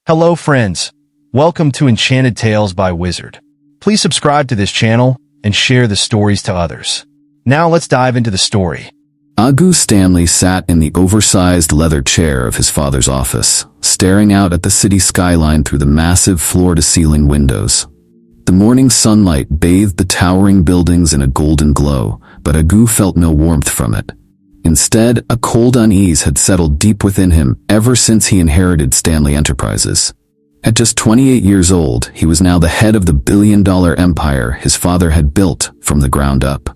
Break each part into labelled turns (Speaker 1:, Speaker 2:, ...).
Speaker 1: Hello friends, welcome to Enchanted Tales by Wizard. Please subscribe to this channel and share the stories to others. Now let's dive into the story.
Speaker 2: Agu Stanley sat in the oversized leather chair of his father's office, staring out at the city skyline through the massive floor-to-ceiling windows. The morning sunlight bathed the towering buildings in a golden glow, but Agu felt no warmth from it. Instead, a cold unease had settled deep within him ever since he inherited Stanley Enterprises. At just 28 years old, he was now the head of the billion-dollar empire his father had built from the ground up.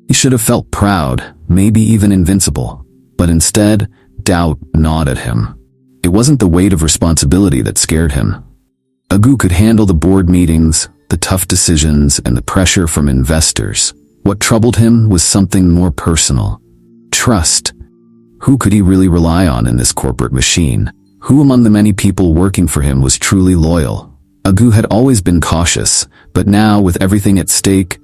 Speaker 2: He should have felt proud, maybe even invincible, but instead, doubt gnawed at him. It wasn't the weight of responsibility that scared him. Agu could handle the board meetings, the tough decisions, and the pressure from investors. What troubled him was something more personal. Trust. Who could he really rely on in this corporate machine? Who among the many people working for him was truly loyal? Agu had always been cautious, but now, with everything at stake,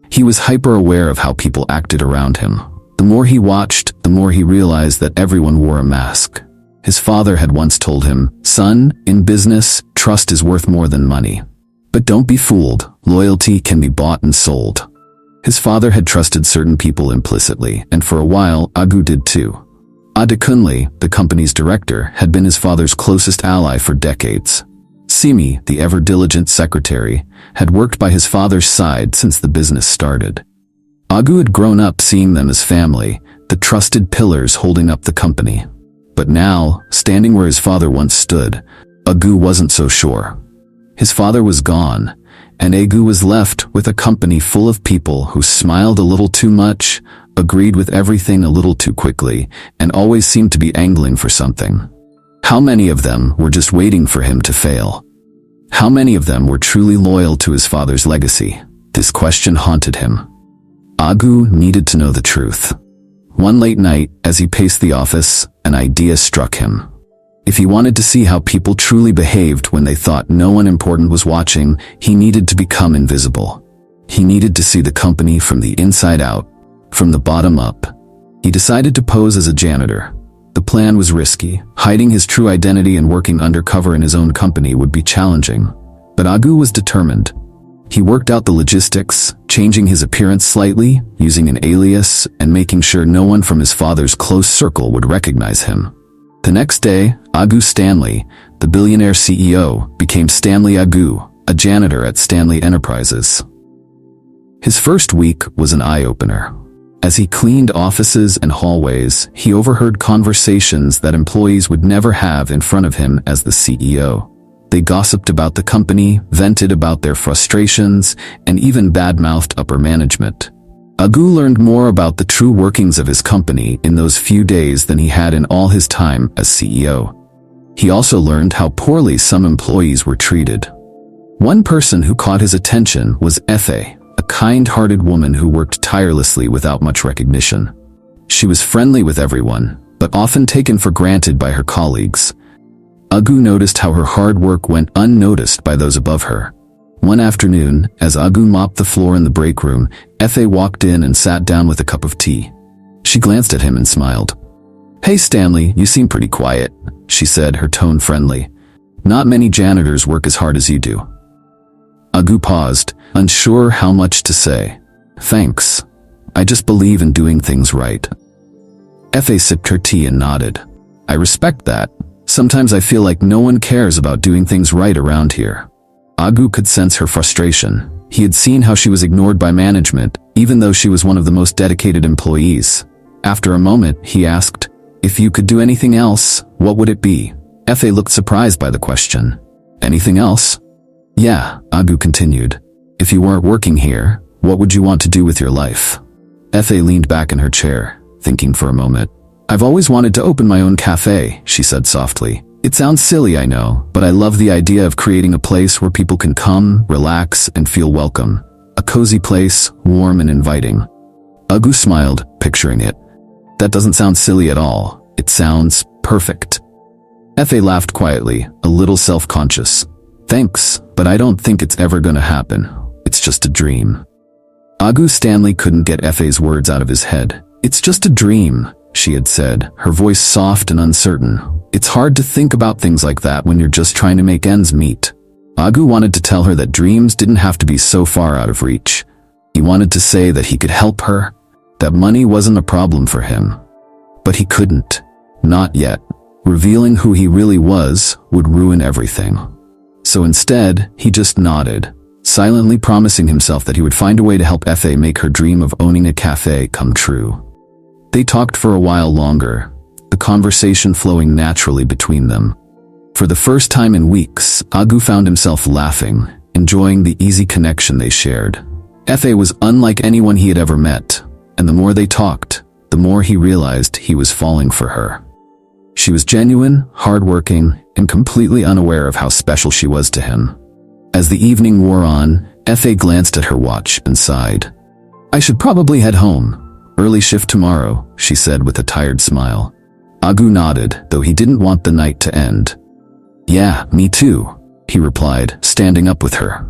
Speaker 2: he was hyper-aware of how people acted around him. The more he watched, the more he realized that everyone wore a mask. His father had once told him, "Son, in business, trust is worth more than money. But don't be fooled, loyalty can be bought and sold." His father had trusted certain people implicitly, and for a while, Agu did too. Adekunle, the company's director, had been his father's closest ally for decades. Simi, the ever-diligent secretary, had worked by his father's side since the business started. Agu had grown up seeing them as family, the trusted pillars holding up the company. But now, standing where his father once stood, Agu wasn't so sure. His father was gone, and Agu was left with a company full of people who smiled a little too much, agreed with everything a little too quickly, and always seemed to be angling for something. How many of them were just waiting for him to fail? How many of them were truly loyal to his father's legacy? This question haunted him. Agu needed to know the truth. One late night, as he paced the office, an idea struck him. If he wanted to see how people truly behaved when they thought no one important was watching, he needed to become invisible. He needed to see the company from the inside out, from the bottom up. He decided to pose as a janitor. The plan was risky. Hiding his true identity and working undercover in his own company would be challenging. But Agu was determined. He worked out the logistics, changing his appearance slightly, using an alias, and making sure no one from his father's close circle would recognize him. The next day, Agu Stanley, the billionaire CEO, became Stanley Agu, a janitor at Stanley Enterprises. His first week was an eye-opener. As he cleaned offices and hallways, he overheard conversations that employees would never have in front of him as the CEO. They gossiped about the company, vented about their frustrations, and even bad-mouthed upper management. Agu learned more about the true workings of his company in those few days than he had in all his time as CEO. He also learned how poorly some employees were treated. One person who caught his attention was Efe, a kind-hearted woman who worked tirelessly without much recognition. She was friendly with everyone, but often taken for granted by her colleagues. Agu noticed how her hard work went unnoticed by those above her. One afternoon, as Agu mopped the floor in the break room, Efe walked in and sat down with a cup of tea. She glanced at him and smiled. "Hey Stanley, you seem pretty quiet," she said, her tone friendly. "Not many janitors work as hard as you do." Agu paused, unsure how much to say. "Thanks. I just believe in doing things right." Efe sipped her tea and nodded. "I respect that. Sometimes I feel like no one cares about doing things right around here." Agu could sense her frustration. He had seen how she was ignored by management, even though she was one of the most dedicated employees. After a moment, he asked, "If you could do anything else, what would it be?" Efe looked surprised by the question. "Anything else?" "Yeah," Agu continued. "If you weren't working here, what would you want to do with your life?" Efe leaned back in her chair, thinking for a moment. "I've always wanted to open my own cafe," she said softly. "It sounds silly, I know, but I love the idea of creating a place where people can come, relax, and feel welcome. A cozy place, warm and inviting." Agu smiled, picturing it. "That doesn't sound silly at all. It sounds perfect." Efe laughed quietly, a little self-conscious. "Thanks, but I don't think it's ever gonna happen. It's just a dream." Agu Stanley couldn't get Efe's words out of his head. "It's just a dream," she had said, her voice soft and uncertain. It's hard to think about things like that when you're just trying to make ends meet. Agu wanted to tell her that dreams didn't have to be so far out of reach. He wanted to say that he could help her, that money wasn't a problem for him. But he couldn't. Not yet. Revealing who he really was would ruin everything. So instead, he just nodded, silently promising himself that he would find a way to help Efe make her dream of owning a cafe come true. They talked for a while longer, the conversation flowing naturally between them. For the first time in weeks, Agu found himself laughing, enjoying the easy connection they shared. Efe was unlike anyone he had ever met, and the more they talked, the more he realized he was falling for her. She was genuine, hardworking, and completely unaware of how special she was to him. As the evening wore on, Efe glanced at her watch and sighed. "I should probably head home. Early shift tomorrow," she said with a tired smile. Agu nodded, though he didn't want the night to end. "Yeah, me too," he replied, standing up with her.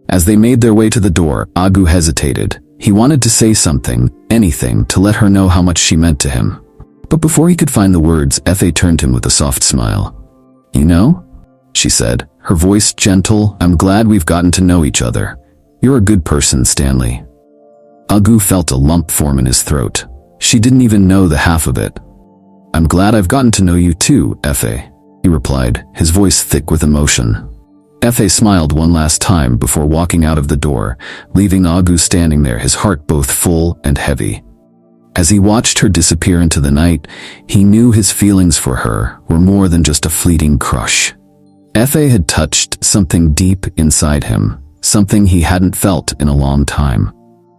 Speaker 2: As they made their way to the door, Agu hesitated. He wanted to say something, anything, to let her know how much she meant to him. But before he could find the words, Efe turned to him with a soft smile. "You know," she said, her voice gentle, "I'm glad we've gotten to know each other. You're a good person, Stanley." Agu felt a lump form in his throat. She didn't even know the half of it. "I'm glad I've gotten to know you too, Efe," he replied, his voice thick with emotion. Efe smiled one last time before walking out of the door, leaving Agu standing there, his heart both full and heavy. As he watched her disappear into the night, he knew his feelings for her were more than just a fleeting crush. Efe had touched something deep inside him, something he hadn't felt in a long time.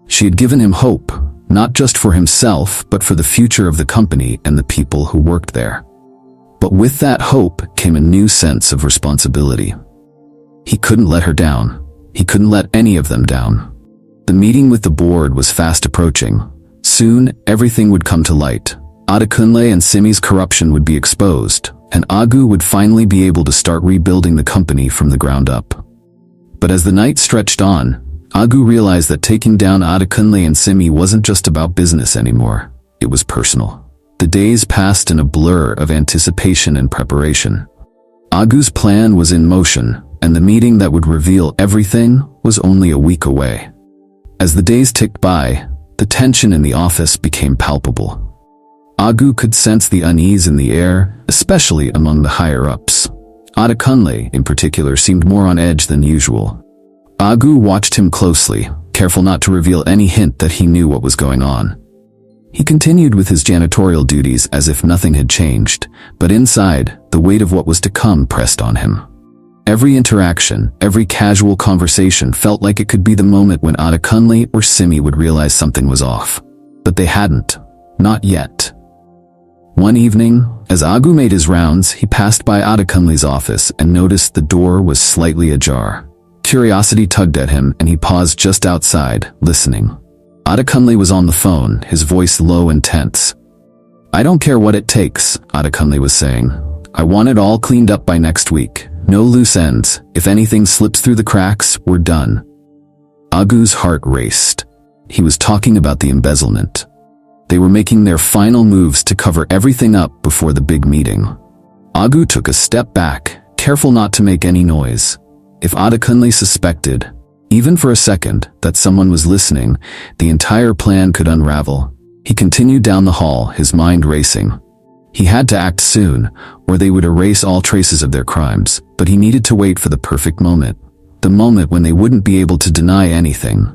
Speaker 2: She had given him hope, not just for himself, but for the future of the company and the people who worked there. But with that hope came a new sense of responsibility. He couldn't let her down. He couldn't let any of them down. The meeting with the board was fast approaching. Soon, everything would come to light. Adekunle and Simi's corruption would be exposed, and Agu would finally be able to start rebuilding the company from the ground up. But as the night stretched on, Agu realized that taking down Adekunle and Simi wasn't just about business anymore. It was personal. The days passed in a blur of anticipation and preparation. Agu's plan was in motion, and the meeting that would reveal everything was only a week away. As the days ticked by, the tension in the office became palpable. Agu could sense the unease in the air, especially among the higher-ups. Adekunle, in particular, seemed more on edge than usual. Agu watched him closely, careful not to reveal any hint that he knew what was going on. He continued with his janitorial duties as if nothing had changed, but inside, the weight of what was to come pressed on him. Every interaction, every casual conversation felt like it could be the moment when Adekunle or Simi would realize something was off. But they hadn't. Not yet. One evening, as Agu made his rounds, he passed by Adekunle's office and noticed the door was slightly ajar. Curiosity tugged at him, and he paused just outside, listening. Adekunle was on the phone, his voice low and tense. "I don't care what it takes," Adekunle was saying. "I want it all cleaned up by next week. No loose ends. If anything slips through the cracks, we're done." Agu's heart raced. He was talking about the embezzlement. They were making their final moves to cover everything up before the big meeting. Agu took a step back, careful not to make any noise. If Adekunle suspected, even for a second, that someone was listening, the entire plan could unravel. He continued down the hall, his mind racing. He had to act soon, or they would erase all traces of their crimes, but he needed to wait for the perfect moment, the moment when they wouldn't be able to deny anything.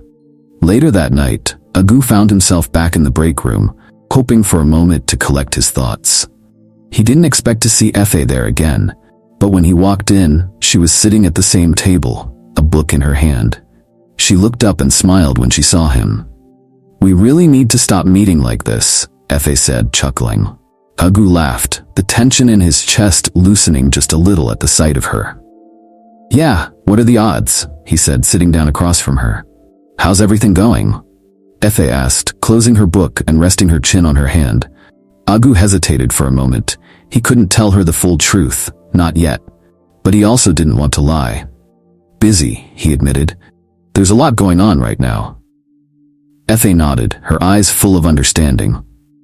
Speaker 2: Later that night, Agu found himself back in the break room, hoping for a moment to collect his thoughts. He didn't expect to see Efe there again, but when he walked in, she was sitting at the same table, a book in her hand. She looked up and smiled when she saw him. "We really need to stop meeting like this," Efe said, chuckling. Agu laughed, the tension in his chest loosening just a little at the sight of her. "Yeah, what are the odds?" he said, sitting down across from her. "How's everything going?" Efe asked, closing her book and resting her chin on her hand. Agu hesitated for a moment. He couldn't tell her the full truth, not yet. But he also didn't want to lie. "Busy," he admitted. "There's a lot going on right now." Efe nodded, her eyes full of understanding.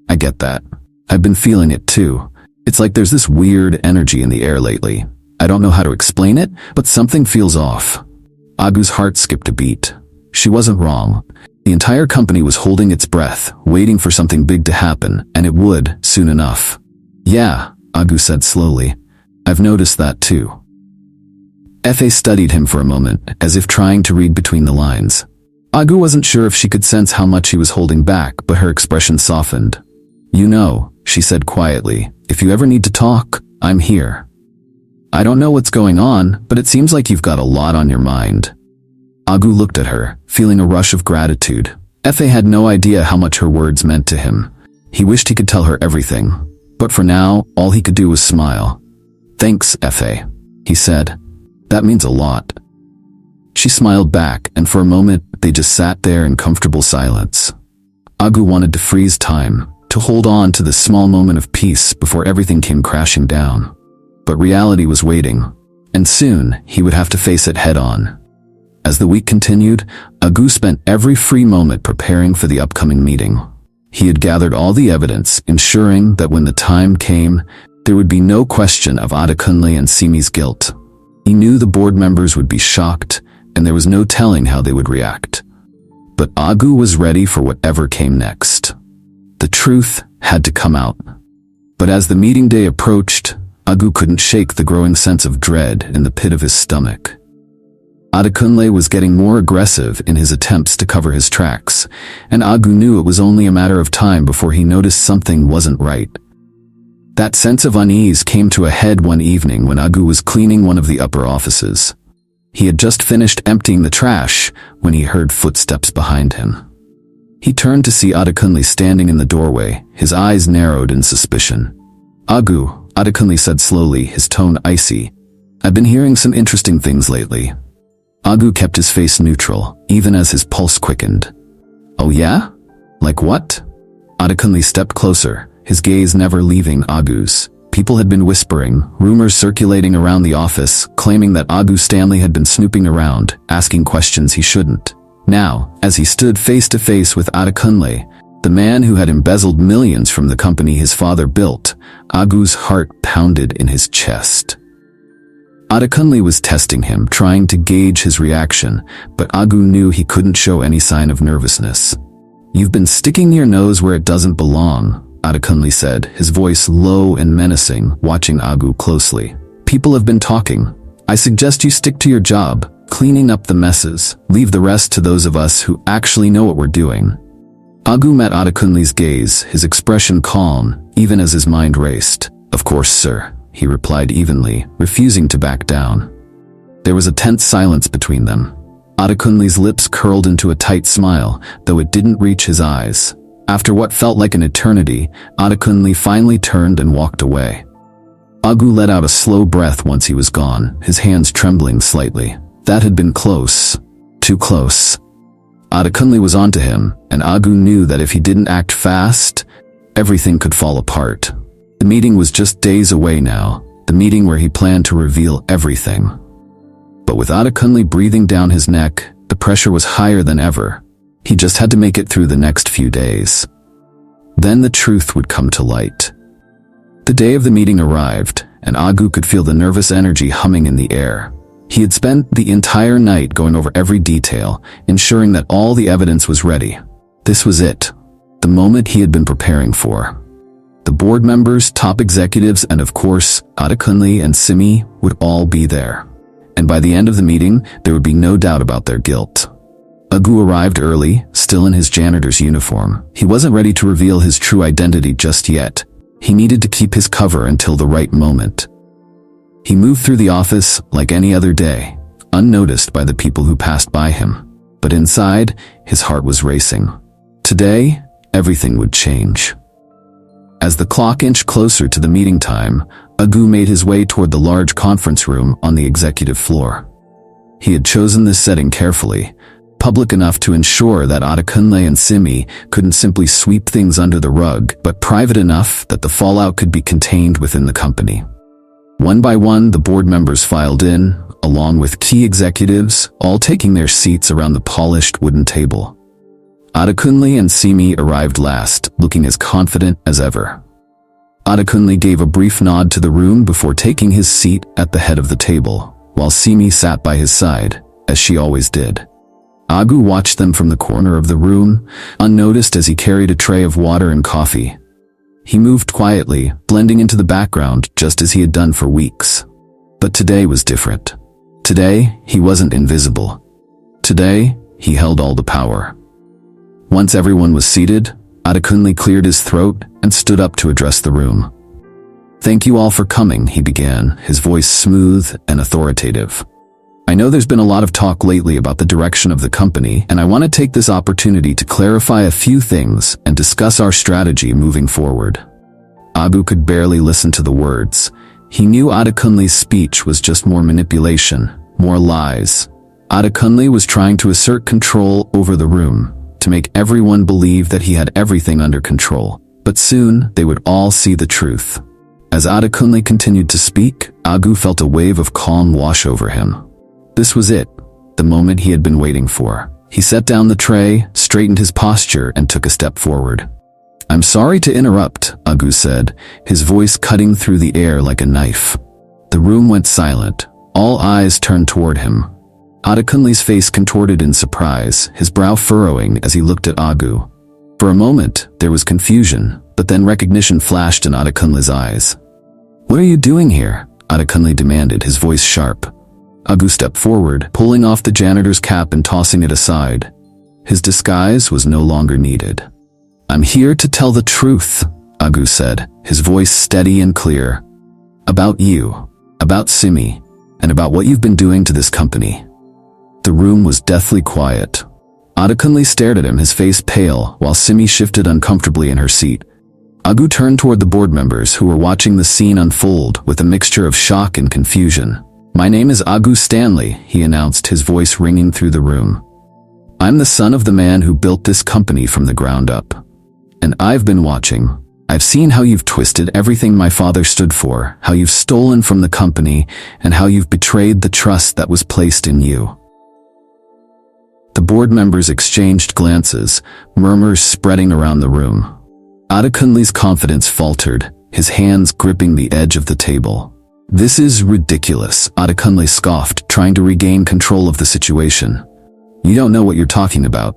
Speaker 2: "I get that. I've been feeling it too. It's like there's this weird energy in the air lately. I don't know how to explain it, but something feels off. Agu's heart skipped a beat. She wasn't wrong. The entire company was holding its breath, waiting for something big to happen, and it would, soon enough. Yeah, Agu said slowly. I've noticed that too. Effie studied him for a moment, as if trying to read between the lines. Agu wasn't sure if she could sense how much he was holding back, but her expression softened. You know, she said quietly, if you ever need to talk, I'm here. I don't know what's going on, but it seems like you've got a lot on your mind. Agu looked at her, feeling a rush of gratitude. Effie had no idea how much her words meant to him. He wished he could tell her everything, but for now, all he could do was smile. Thanks, Effie, he said. That means a lot. She smiled back, and for a moment, they just sat there in comfortable silence. Agu wanted to freeze time, to hold on to this small moment of peace before everything came crashing down. But reality was waiting, and soon he would have to face it head-on. As the week continued, Agu spent every free moment preparing for the upcoming meeting. He had gathered all the evidence, ensuring that when the time came, there would be no question of Adekunle and Simi's guilt. He knew the board members would be shocked, and there was no telling how they would react. But Agu was ready for whatever came next. The truth had to come out. But as the meeting day approached, Agu couldn't shake the growing sense of dread in the pit of his stomach. Adekunle was getting more aggressive in his attempts to cover his tracks, and Agu knew it was only a matter of time before he noticed something wasn't right. That sense of unease came to a head one evening when Agu was cleaning one of the upper offices. He had just finished emptying the trash when he heard footsteps behind him. He turned to see Adekunle standing in the doorway, his eyes narrowed in suspicion. Agu, Adekunle said slowly, his tone icy. I've been hearing some interesting things lately. Agu kept his face neutral, even as his pulse quickened. Oh yeah? Like what? Adekunle stepped closer, his gaze never leaving Agu's. People had been whispering, rumors circulating around the office, claiming that Agu Stanley had been snooping around, asking questions he shouldn't. Now, as he stood face to face with Adekunle, the man who had embezzled millions from the company his father built, Agu's heart pounded in his chest. Adekunle was testing him, trying to gauge his reaction, but Agu knew he couldn't show any sign of nervousness. You've been sticking your nose where it doesn't belong, Adekunle said, his voice low and menacing, watching Agu closely. People have been talking. I suggest you stick to your job, cleaning up the messes. Leave the rest to those of us who actually know what we're doing. Agu met Adekunle's gaze, his expression calm, even as his mind raced. Of course, sir, he replied evenly, refusing to back down. There was a tense silence between them. Adekunle's lips curled into a tight smile, though it didn't reach his eyes. After what felt like an eternity, Adekunle finally turned and walked away. Agu let out a slow breath once he was gone, his hands trembling slightly. That had been close. Too close. Adekunle was onto him, and Agu knew that if he didn't act fast, everything could fall apart. The meeting was just days away now, the meeting where he planned to reveal everything. But with Adekunle breathing down his neck, the pressure was higher than ever. He just had to make it through the next few days. Then the truth would come to light. The day of the meeting arrived, and Agu could feel the nervous energy humming in the air. He had spent the entire night going over every detail, ensuring that all the evidence was ready. This was it, the moment he had been preparing for. The board members, top executives, and of course, Adekunle and Simi would all be there. And by the end of the meeting, there would be no doubt about their guilt. Agu arrived early, still in his janitor's uniform. He wasn't ready to reveal his true identity just yet. He needed to keep his cover until the right moment. He moved through the office like any other day, unnoticed by the people who passed by him. But inside, his heart was racing. Today, everything would change. As the clock inched closer to the meeting time, Agu made his way toward the large conference room on the executive floor. He had chosen this setting carefully, public enough to ensure that Adekunle and Simi couldn't simply sweep things under the rug, but private enough that the fallout could be contained within the company. One by one, the board members filed in, along with key executives, all taking their seats around the polished wooden table. Adekunle and Simi arrived last, looking as confident as ever. Adekunle gave a brief nod to the room before taking his seat at the head of the table, while Simi sat by his side, as she always did. Agu watched them from the corner of the room, unnoticed as he carried a tray of water and coffee. He moved quietly, blending into the background just as he had done for weeks. But today was different. Today, he wasn't invisible. Today, he held all the power. Once everyone was seated, Adekunle cleared his throat and stood up to address the room. "Thank you all for coming," he began, his voice smooth and authoritative. "I know there's been a lot of talk lately about the direction of the company, and I want to take this opportunity to clarify a few things and discuss our strategy moving forward." Agu could barely listen to the words. He knew Adekunle's speech was just more manipulation, more lies. Adekunle was trying to assert control over the room, to make everyone believe that he had everything under control. But soon, they would all see the truth. As Adekunle continued to speak, Agu felt a wave of calm wash over him. This was it, the moment he had been waiting for. He set down the tray, straightened his posture, and took a step forward. "I'm sorry to interrupt," Agu said, his voice cutting through the air like a knife. The room went silent. All eyes turned toward him. Adekunle's face contorted in surprise, his brow furrowing as he looked at Agu. For a moment, there was confusion, but then recognition flashed in Adekunle's eyes. "What are you doing here?" Adekunle demanded, his voice sharp. Agu stepped forward, pulling off the janitor's cap and tossing it aside. His disguise was no longer needed. "I'm here to tell the truth," Agu said, his voice steady and clear. "About you, about Simi, and about what you've been doing to this company." The room was deathly quiet. Adekunle stared at him, his face pale, while Simi shifted uncomfortably in her seat. Agu turned toward the board members who were watching the scene unfold with a mixture of shock and confusion. "My name is Agu Stanley," he announced, his voice ringing through the room. "I'm the son of the man who built this company from the ground up. And I've been watching. I've seen how you've twisted everything my father stood for, how you've stolen from the company, and how you've betrayed the trust that was placed in you." The board members exchanged glances, murmurs spreading around the room. Adekunle's confidence faltered, his hands gripping the edge of the table. "This is ridiculous," Adekunle scoffed, trying to regain control of the situation. "You don't know what you're talking about."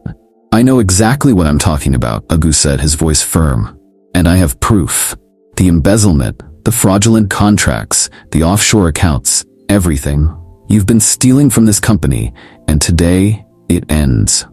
Speaker 2: "I know exactly what I'm talking about," Agu said, his voice firm. "And I have proof. The embezzlement, the fraudulent contracts, the offshore accounts, everything. You've been stealing from this company, and today, it ends."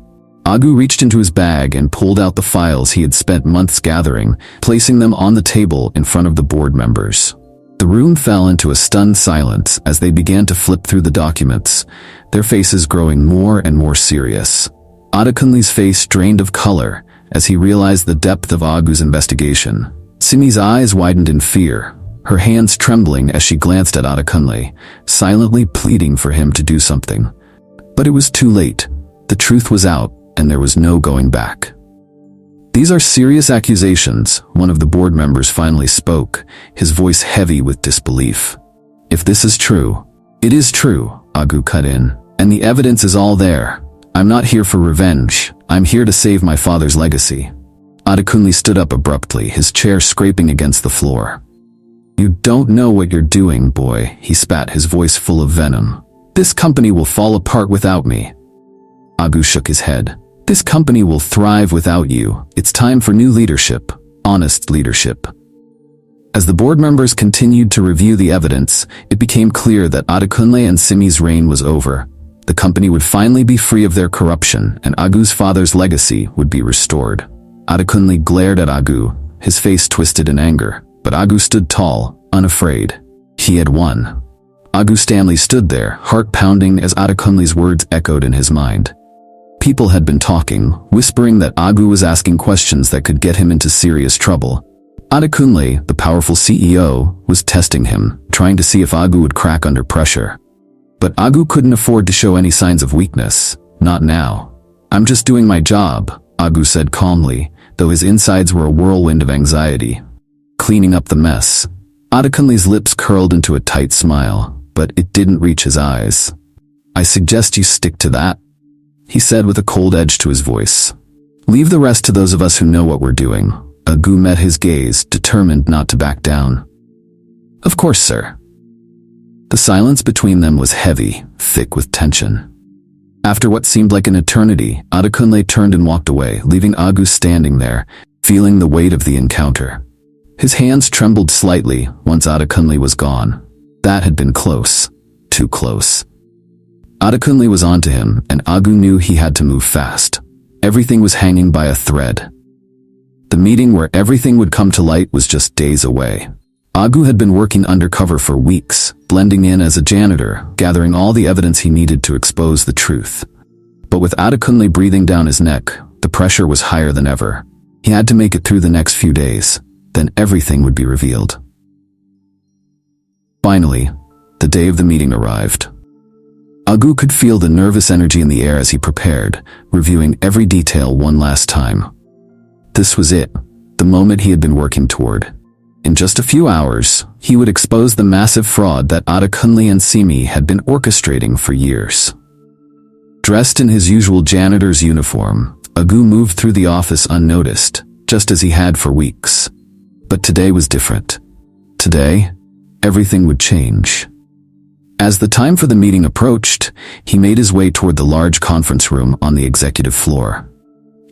Speaker 2: Agu reached into his bag and pulled out the files he had spent months gathering, placing them on the table in front of the board members. The room fell into a stunned silence as they began to flip through the documents, their faces growing more and more serious. Adekunle's face drained of color as he realized the depth of Agu's investigation. Simi's eyes widened in fear, her hands trembling as she glanced at Adekunle, silently pleading for him to do something. But it was too late. The truth was out, and there was no going back. "These are serious accusations," one of the board members finally spoke, his voice heavy with disbelief. "If this is true." "It is true," Agu cut in, "and the evidence is all there. I'm not here for revenge. I'm here to save my father's legacy." Adekunle stood up abruptly, his chair scraping against the floor. "You don't know what you're doing, boy," he spat, his voice full of venom. "This company will fall apart without me." Agu shook his head. "This company will thrive without you. It's time for new leadership, honest leadership." As the board members continued to review the evidence, it became clear that Adekunle and Simi's reign was over. The company would finally be free of their corruption, and Agu's father's legacy would be restored. Adekunle glared at Agu, his face twisted in anger, but Agu stood tall, unafraid. He had won. Agu Stanley stood there, heart pounding as Adekunle's words echoed in his mind. People had been talking, whispering that Agu was asking questions that could get him into serious trouble. Adekunle, the powerful CEO, was testing him, trying to see if Agu would crack under pressure. But Agu couldn't afford to show any signs of weakness. Not now. "I'm just doing my job," Agu said calmly, though his insides were a whirlwind of anxiety. "Cleaning up the mess." Adekunle's lips curled into a tight smile, but it didn't reach his eyes. "I suggest you stick to that," he said with a cold edge to his voice. "Leave the rest to those of us who know what we're doing. Agu met his gaze, determined not to back down. Of course, sir. The silence between them was heavy, thick with tension. After what seemed like an eternity, Adekunle turned and walked away, leaving Agu standing there, feeling the weight of the encounter. His hands trembled slightly once Adekunle was gone. That had been close. Too close. Adekunle was onto him, and Agu knew he had to move fast. Everything was hanging by a thread. The meeting where everything would come to light was just days away. Agu had been working undercover for weeks, blending in as a janitor, gathering all the evidence he needed to expose the truth. But with Adekunle breathing down his neck, the pressure was higher than ever. He had to make it through the next few days, then everything would be revealed. Finally, the day of the meeting arrived. Agu could feel the nervous energy in the air as he prepared, reviewing every detail one last time. This was it, the moment he had been working toward. In just a few hours, he would expose the massive fraud that Adekunle and Simi had been orchestrating for years. Dressed in his usual janitor's uniform, Agu moved through the office unnoticed, just as he had for weeks. But today was different. Today, everything would change. As the time for the meeting approached, he made his way toward the large conference room on the executive floor.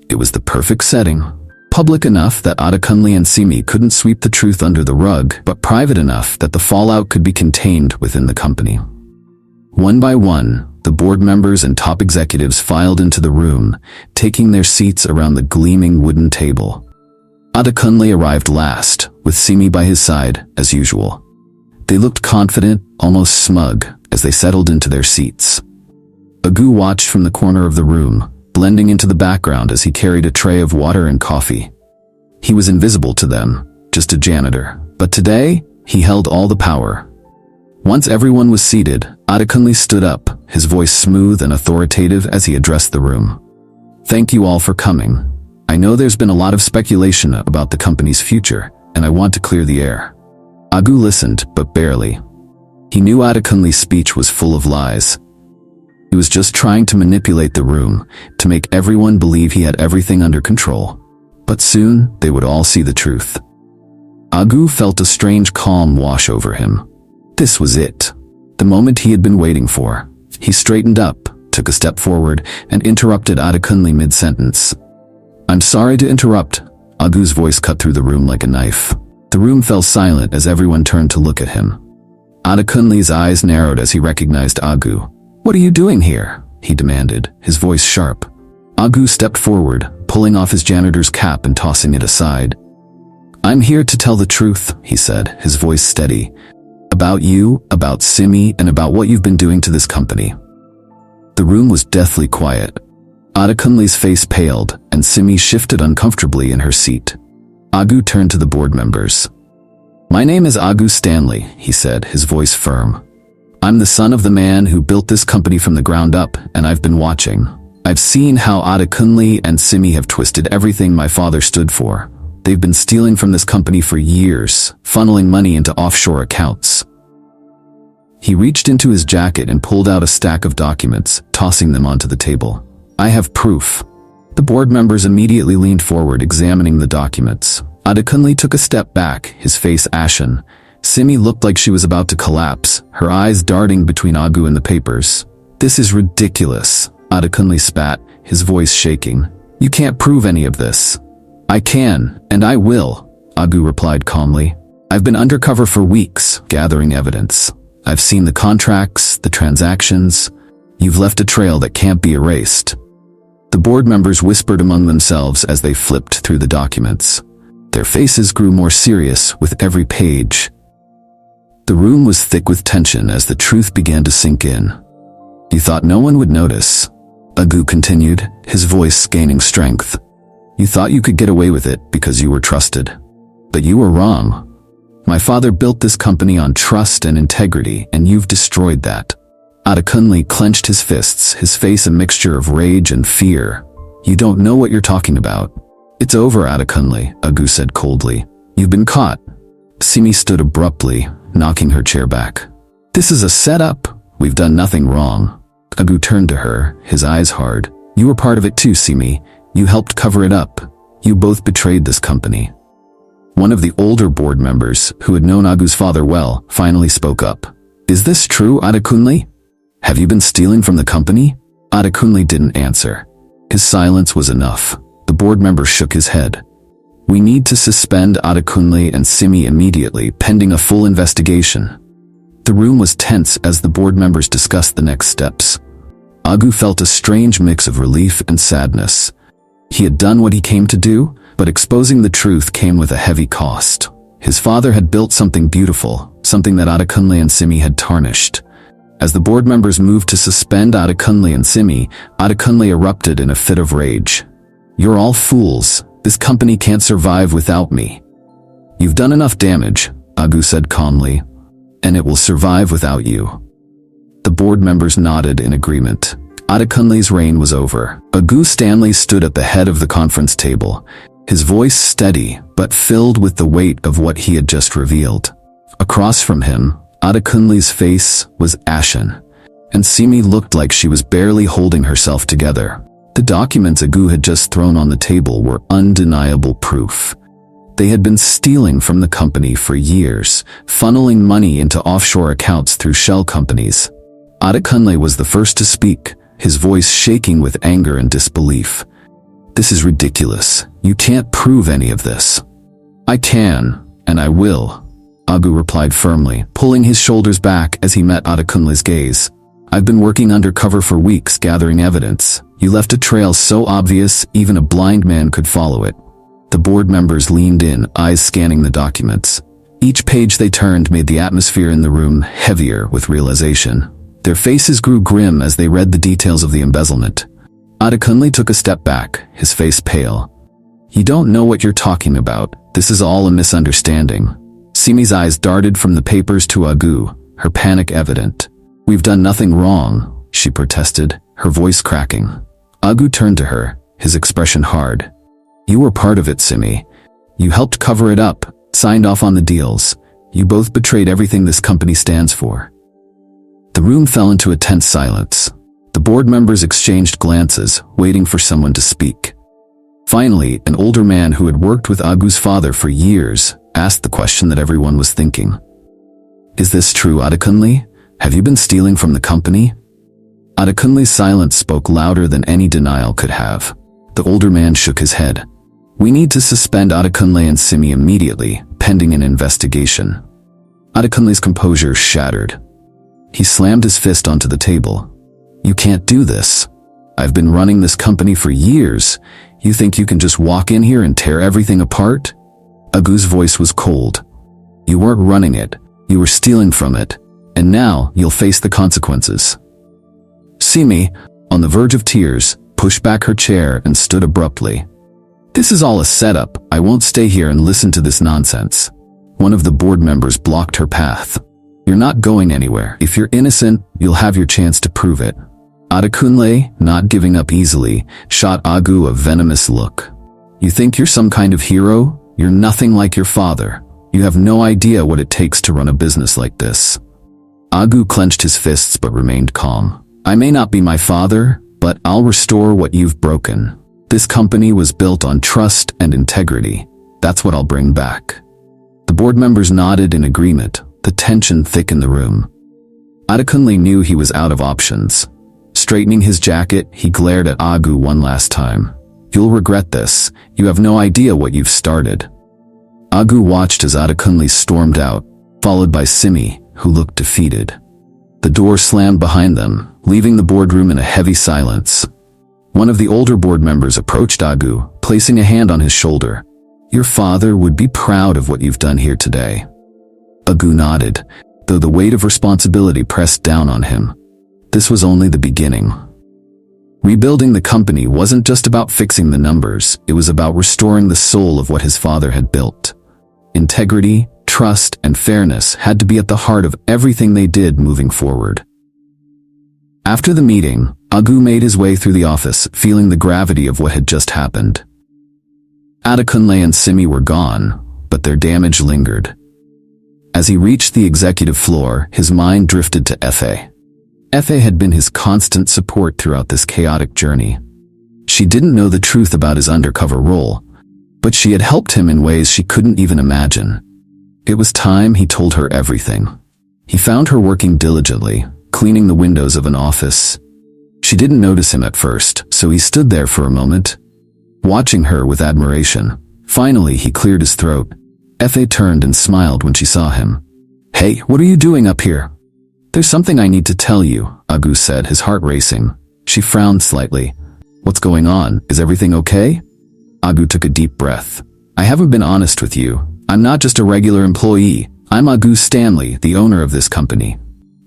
Speaker 2: It was the perfect setting. Public enough that Adekunle and Simi couldn't sweep the truth under the rug, but private enough that the fallout could be contained within the company. One by one, the board members and top executives filed into the room, taking their seats around the gleaming wooden table. Adekunle arrived last, with Simi by his side, as usual. They looked confident, almost smug, as they settled into their seats. Agu watched from the corner of the room, blending into the background as he carried a tray of water and coffee. He was invisible to them, just a janitor, but today, he held all the power. Once everyone was seated, Adekunle stood up, his voice smooth and authoritative as he addressed the room. Thank you all for coming. I know there's been a lot of speculation about the company's future, and I want to clear the air. Agu listened, but barely. He knew Adekunle's speech was full of lies. He was just trying to manipulate the room, to make everyone believe he had everything under control. But soon, they would all see the truth. Agu felt a strange calm wash over him. This was it. The moment he had been waiting for. He straightened up, took a step forward, and interrupted Adekunle mid-sentence. I'm sorry to interrupt. Agu's voice cut through the room like a knife. The room fell silent as everyone turned to look at him. Adekunle's eyes narrowed as he recognized Agu. What are you doing here? He demanded, his voice sharp. Agu stepped forward, pulling off his janitor's cap and tossing it aside. I'm here to tell the truth, he said, his voice steady. About you, about Simi, and about what you've been doing to this company. The room was deathly quiet. Adekunle's face paled, and Simi shifted uncomfortably in her seat. Agu turned to the board members. My name is Agu Stanley, he said, his voice firm. I'm the son of the man who built this company from the ground up, and I've been watching. I've seen how Adekunle and Simi have twisted everything my father stood for. They've been stealing from this company for years, funneling money into offshore accounts. He reached into his jacket and pulled out a stack of documents, tossing them onto the table. I have proof. The board members immediately leaned forward, examining the documents. Adekunle took a step back, his face ashen. Simi looked like she was about to collapse, her eyes darting between Agu and the papers. This is ridiculous, Adekunle spat, his voice shaking. You can't prove any of this. I can, and I will, Agu replied calmly. I've been undercover for weeks, gathering evidence. I've seen the contracts, the transactions. You've left a trail that can't be erased. The board members whispered among themselves as they flipped through the documents. Their faces grew more serious with every page. The room was thick with tension as the truth began to sink in. You thought no one would notice, Agu continued, his voice gaining strength. You thought you could get away with it because you were trusted. But you were wrong. My father built this company on trust and integrity, and you've destroyed that. Adekunle clenched his fists, his face a mixture of rage and fear. You don't know what you're talking about. It's over, Adekunle, Agu said coldly. You've been caught. Simi stood abruptly, knocking her chair back. This is a setup. We've done nothing wrong. Agu turned to her, his eyes hard. You were part of it too, Simi. You helped cover it up. You both betrayed this company. One of the older board members, who had known Agu's father well, finally spoke up. "Is this true, Adekunle? Have you been stealing from the company?" Adekunle didn't answer. His silence was enough. The board member shook his head. "We need to suspend Adekunle and Simi immediately, pending a full investigation." The room was tense as the board members discussed the next steps. Agu felt a strange mix of relief and sadness. He had done what he came to do, but exposing the truth came with a heavy cost. His father had built something beautiful, something that Adekunle and Simi had tarnished. As the board members moved to suspend Adekunle and Simi, Adekunle erupted in a fit of rage. "You're all fools. This company can't survive without me." "You've done enough damage," Agu said calmly, "and it will survive without you." The board members nodded in agreement. Adekunle's reign was over. Agu Stanley stood at the head of the conference table, his voice steady but filled with the weight of what he had just revealed. Across from him, Adekunle's face was ashen, and Simi looked like she was barely holding herself together. The documents Agu had just thrown on the table were undeniable proof. They had been stealing from the company for years, funneling money into offshore accounts through shell companies. Adekunle was the first to speak, his voice shaking with anger and disbelief. "This is ridiculous. You can't prove any of this." "I can, and I will," Agu replied firmly, pulling his shoulders back as he met Adekunle's gaze. "I've been working undercover for weeks gathering evidence. You left a trail so obvious even a blind man could follow it." The board members leaned in, eyes scanning the documents. Each page they turned made the atmosphere in the room heavier with realization. Their faces grew grim as they read the details of the embezzlement. Adekunle took a step back, his face pale. "You don't know what you're talking about. This is all a misunderstanding." Simi's eyes darted from the papers to Agu, her panic evident. "We've done nothing wrong," she protested, her voice cracking. Agu turned to her, his expression hard. "You were part of it, Simi. You helped cover it up, signed off on the deals. You both betrayed everything this company stands for." The room fell into a tense silence. The board members exchanged glances, waiting for someone to speak. Finally, an older man who had worked with Agu's father for years asked the question that everyone was thinking. "Is this true, Adekunle? Have you been stealing from the company?" Adekunle's silence spoke louder than any denial could have. The older man shook his head. "We need to suspend Adekunle and Simi immediately, pending an investigation." Adekunle's composure shattered. He slammed his fist onto the table. "You can't do this. I've been running this company for years. You think you can just walk in here and tear everything apart?" Agu's voice was cold. "You weren't running it. You were stealing from it. And now you'll face the consequences." Simi, on the verge of tears, pushed back her chair and stood abruptly. "This is all a setup. I won't stay here and listen to this nonsense." One of the board members blocked her path. "You're not going anywhere. If you're innocent, you'll have your chance to prove it." Adekunle, not giving up easily, shot Agu a venomous look. "You think you're some kind of hero? You're nothing like your father. You have no idea what it takes to run a business like this." Agu clenched his fists but remained calm. "I may not be my father, but I'll restore what you've broken. This company was built on trust and integrity. That's what I'll bring back." The board members nodded in agreement. The tension thick in the room. Adekunle knew he was out of options. Straightening his jacket, he glared at Agu one last time. "You'll regret this. You have no idea what you've started." Agu watched as Adekunle stormed out, followed by Simi, who looked defeated. The door slammed behind them, leaving the boardroom in a heavy silence. One of the older board members approached Agu, placing a hand on his shoulder. "Your father would be proud of what you've done here today." Agu nodded, though the weight of responsibility pressed down on him. This was only the beginning. Rebuilding the company wasn't just about fixing the numbers, it was about restoring the soul of what his father had built. Integrity, trust, and fairness had to be at the heart of everything they did moving forward. After the meeting, Agu made his way through the office, feeling the gravity of what had just happened. Adekunle and Simi were gone, but their damage lingered. As he reached the executive floor, his mind drifted to Efe. Efe had been his constant support throughout this chaotic journey. She didn't know the truth about his undercover role, but she had helped him in ways she couldn't even imagine. It was time he told her everything. He found her working diligently, cleaning the windows of an office. She didn't notice him at first, so he stood there for a moment, watching her with admiration. Finally, he cleared his throat. Effie turned and smiled when she saw him. "Hey, what are you doing up here?" "There's something I need to tell you," Agu said, his heart racing. She frowned slightly. "What's going on? Is everything okay?" Agu took a deep breath. "I haven't been honest with you. I'm not just a regular employee. I'm Agu Stanley, the owner of this company."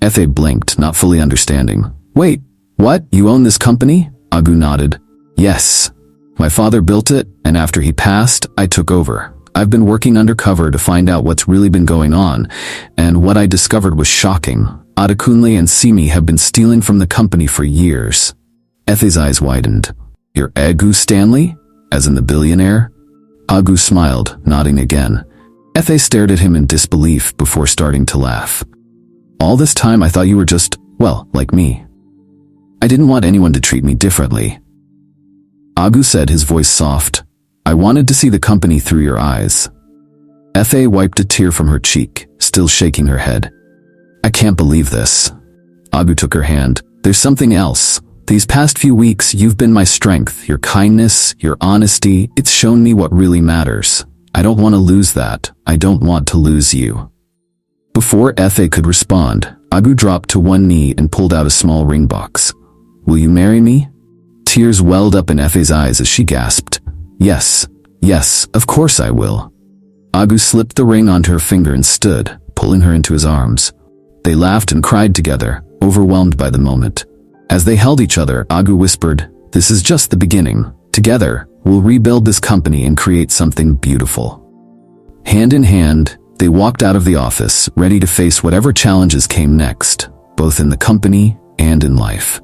Speaker 2: Effie blinked, not fully understanding. "Wait, what? You own this company?" Agu nodded. "Yes. My father built it, and after he passed, I took over. I've been working undercover to find out what's really been going on, and what I discovered was shocking. Adekunle and Simi have been stealing from the company for years." Effie's eyes widened. "You're Agu Stanley? As in the billionaire?" Agu smiled, nodding again. Effie stared at him in disbelief before starting to laugh. "All this time I thought you were just, well, like me. I didn't want anyone to treat me differently." Agu said, his voice soft. "I wanted to see the company through your eyes." Effie wiped a tear from her cheek, still shaking her head. "I can't believe this." Agu took her hand. "There's something else. These past few weeks, you've been my strength, your kindness, your honesty. It's shown me what really matters. I don't want to lose that. I don't want to lose you." Before Effie could respond, Agu dropped to one knee and pulled out a small ring box. "Will you marry me?" Tears welled up in Effie's eyes as she gasped. Yes, of course I will." Agu slipped the ring onto her finger and stood, pulling her into his arms. They laughed and cried together, overwhelmed by the moment. As they held each other, Agu whispered, "This is just the beginning. Together, we'll rebuild this company and create something beautiful." Hand in hand, they walked out of the office, ready to face whatever challenges came next, both in the company and in life.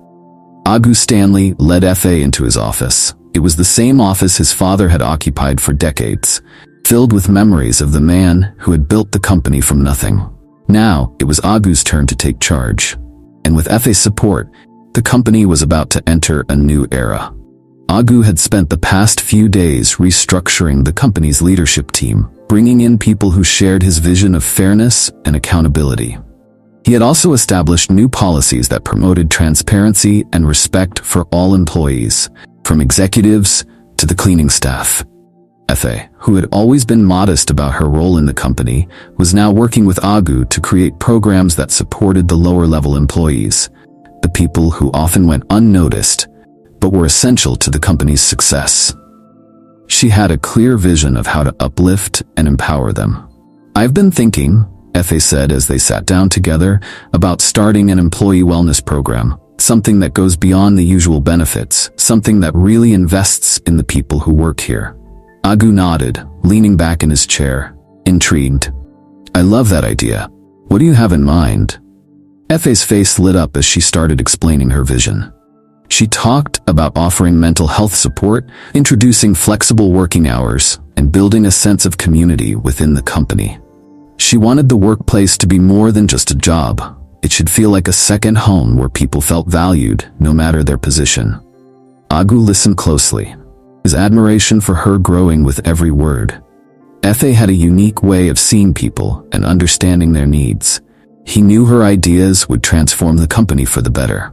Speaker 2: Agu Stanley led Effie into his office. It was the same office his father had occupied for decades, filled with memories of the man who had built the company from nothing. Now, it was Agu's turn to take charge. And with Effie's support, the company was about to enter a new era. Agu had spent the past few days restructuring the company's leadership team, bringing in people who shared his vision of fairness and accountability. He had also established new policies that promoted transparency and respect for all employees, from executives to the cleaning staff. Effie, who had always been modest about her role in the company, was now working with Agu to create programs that supported the lower-level employees, the people who often went unnoticed, but were essential to the company's success. She had a clear vision of how to uplift and empower them. "I've been thinking," Effie said as they sat down together, "about starting an employee wellness program, something that goes beyond the usual benefits, something that really invests in the people who work here." Agu nodded, leaning back in his chair, intrigued. "I love that idea. What do you have in mind?" Effie's face lit up as she started explaining her vision. She talked about offering mental health support, introducing flexible working hours, and building a sense of community within the company. She wanted the workplace to be more than just a job. It should feel like a second home where people felt valued, no matter their position. Agu listened closely, his admiration for her growing with every word. Effie had a unique way of seeing people and understanding their needs. He knew her ideas would transform the company for the better.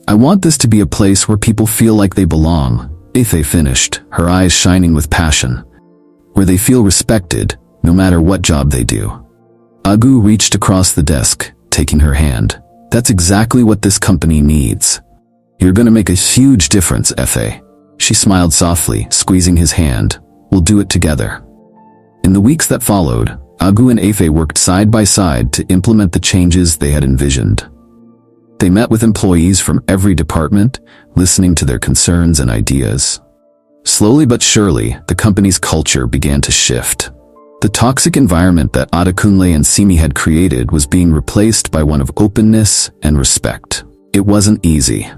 Speaker 2: "I want this to be a place where people feel like they belong," Effie finished, her eyes shining with passion. "Where they feel respected, no matter what job they do." Agu reached across the desk, taking her hand. "That's exactly what this company needs. You're going to make a huge difference, Effie." She smiled softly, squeezing his hand. "We'll do it together." In the weeks that followed, Agu and Effie worked side by side to implement the changes they had envisioned. They met with employees from every department, listening to their concerns and ideas. Slowly but surely, the company's culture began to shift. The toxic environment that Adekunle and Simi had created was being replaced by one of openness and respect. It wasn't easy.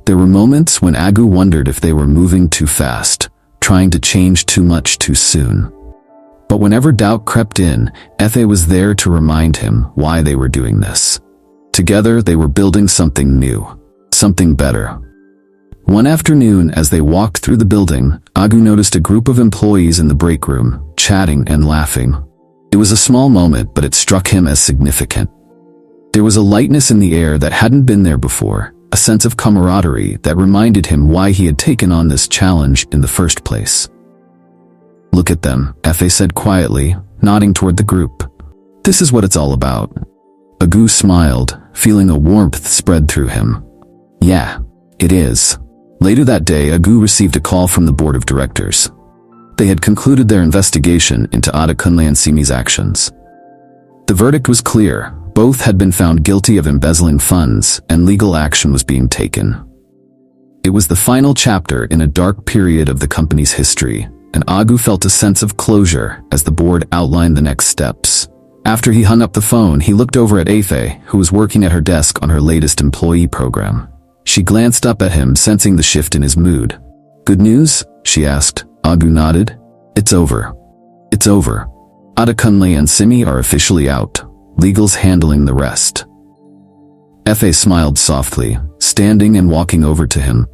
Speaker 2: There were moments when Agu wondered if they were moving too fast, trying to change too much too soon. But whenever doubt crept in, Effie was there to remind him why they were doing this. Together, they were building something new, something better. One afternoon, as they walked through the building, Agu noticed a group of employees in the break room, chatting and laughing. It was a small moment, but it struck him as significant. There was a lightness in the air that hadn't been there before, a sense of camaraderie that reminded him why he had taken on this challenge in the first place. "Look at them," Efe said quietly, nodding toward the group. "This is what it's all about." Agu smiled, feeling a warmth spread through him. "Yeah, it is." Later that day, Agu received a call from the board of directors. They had concluded their investigation into Adekunle and Simi's actions. The verdict was clear. Both had been found guilty of embezzling funds, and legal action was being taken. It was the final chapter in a dark period of the company's history, and Agu felt a sense of closure as the board outlined the next steps. After he hung up the phone, he looked over at Efe, who was working at her desk on her latest employee program. She glanced up at him, sensing the shift in his mood. "Good news?" she asked. Agu nodded. "It's over. It's over. Adekunle and Simi are officially out. Legal's handling the rest." Efe smiled softly, standing and walking over to him.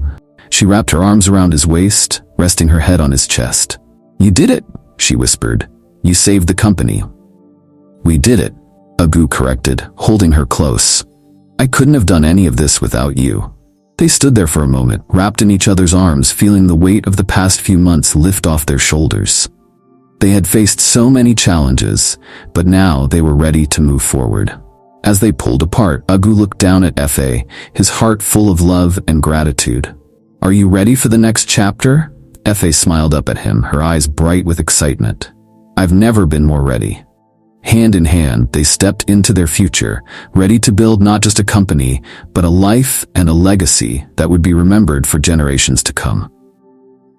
Speaker 2: She wrapped her arms around his waist, resting her head on his chest. "You did it," she whispered. "You saved the company." "We did it," Agu corrected, holding her close. "I couldn't have done any of this without you." They stood there for a moment, wrapped in each other's arms, feeling the weight of the past few months lift off their shoulders. They had faced so many challenges, but now they were ready to move forward. As they pulled apart, Agu looked down at Efe, his heart full of love and gratitude. "Are you ready for the next chapter?" Efe smiled up at him, her eyes bright with excitement. "I've never been more ready." Hand in hand, they stepped into their future, ready to build not just a company, but a life and a legacy that would be remembered for generations to come.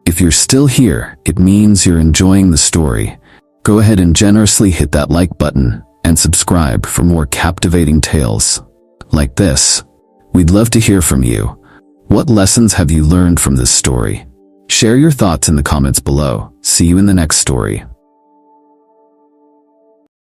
Speaker 2: If you're still here, it means you're enjoying the story. Go ahead and generously hit that like button and subscribe for more captivating tales like this. We'd love to hear from you. What lessons have you learned from this story? Share your thoughts in the comments below. See you in the next story.